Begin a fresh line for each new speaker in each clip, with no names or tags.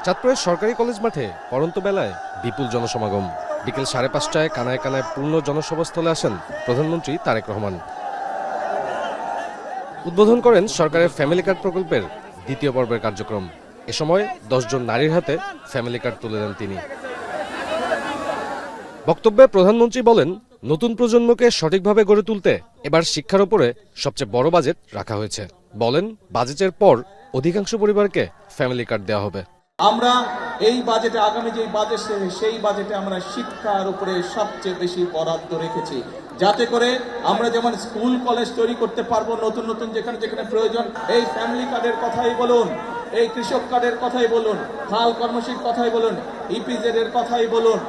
চাঁদপুরের সরকারি কলেজ মাঠে পড়ন্ত বেলায় বিপুল জনসমাগম। বিকেল 5:30টায় কানায় কানায় পূর্ণ জনসভাস্থলে আসেন প্রধানমন্ত্রী তারেক রহমান। উদ্বোধন করেন সরকারের ফ্যামিলি কার্ড প্রকল্পের দ্বিতীয় পর্বের কার্যক্রম। এ সময় 10 জন নারীর হাতে ফ্যামিলি কার্ড তুলে দেন তিনি। বক্তব্যে প্রধানমন্ত্রী বলেন, নতুন প্রজন্মকে সঠিকভাবে গড়ে তুলতে এবার শিক্ষার উপরে সবচেয়ে বড় বাজেট রাখা হয়েছে। বলেন, বাজেটের পর অধিকাংশ পরিবারকে ফ্যামিলি কার্ড দেওয়া হবে।
আমরা এই বাজেটে, আগামী যে বাজেট সেই বাজেটে আমরা শিক্ষার উপরে সবচেয়ে বেশি বরাদ্দ রেখেছি, যাতে করে আমরা যেমন স্কুল কলেজ তৈরি করতে পারবো, নতুন নতুন যেখানে যেখানে প্রয়োজন। এই ফ্যামিলি কার্ডের কথাই বলুন, এই কৃষক কার্ডের কথাই বলুন, হাল কর্মশীল কথাই বলুন, ইপিজেড এর কথাই বলুন,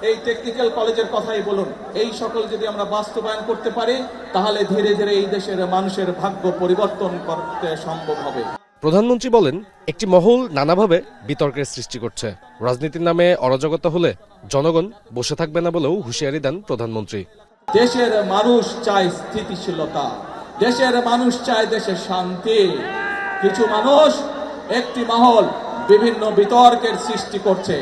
এই টেকনিক্যাল কলেজের কথাই বলুন, এই সকল যদি আমরা বাস্তবায়ন করতে পারি, তাহলে ধীরে ধীরে এই দেশের মানুষের ভাগ্য পরিবর্তন করতে সম্ভব হবে।
প্রধানমন্ত্রী বলেন, একটি মহল নানাভাবে বিতর্কের সৃষ্টি করছে। রাজনীতির নামে অরাজকতা হলে জনগণ বসে থাকবে না বলেও হুঁশিয়ারি দেন প্রধানমন্ত্রী।
দেশের মানুষ চায় স্থিতিশীলতা, দেশের মানুষ চায় দেশের শান্তি। কিছু মানুষ, একটি মহল বিভিন্ন বিতর্কের সৃষ্টি করছে।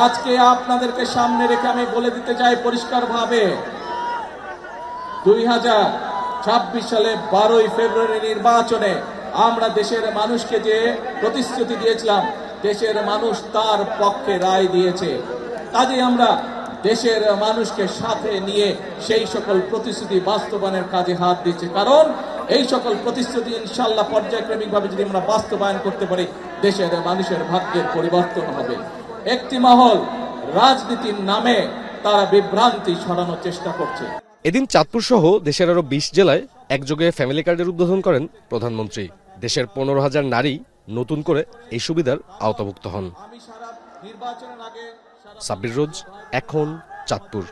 আজকে আপনাদেরকে সামনে রেখে আমি বলে দিতে চাই পরিষ্কারভাবে, 2026 সালে 12ই ফেব্রুয়ারি নির্বাচনে আমরা দেশের মানুষকে যে প্রতিশ্রুতি দিয়েছিলাম, দেশের মানুষ তার পক্ষে রায় দিয়েছে। কাজে আমরা দেশের মানুষকে সাথে নিয়ে সেই সকল প্রতিশ্রুতি বাস্তবায়নের কাজে হাত দিচ্ছে। কারণ এই সকল প্রতিশ্রুতি ইনশাআল্লাহ পর্যায়ক্রমিকভাবে যদি আমরা বাস্তবায়ন করতে পারি, দেশের মানুষের ভাগ্যের পরিবর্তন হবে। একটি মহল রাজনীতির নামে তারা বিভ্রান্তি ছড়ানোর চেষ্টা করছে।
এদিন চাঁদপুর সহ দেশের আরো 20 জেলায় একযোগে ফ্যামিলি কার্ডের উদ্বোধন করেন প্রধানমন্ত্রী। দেশের 15,000 নারী নতুন করে এই সুবিধার আওতাভুক্ত হন। সাব্বির রোজ, এখন, চাঁদপুর।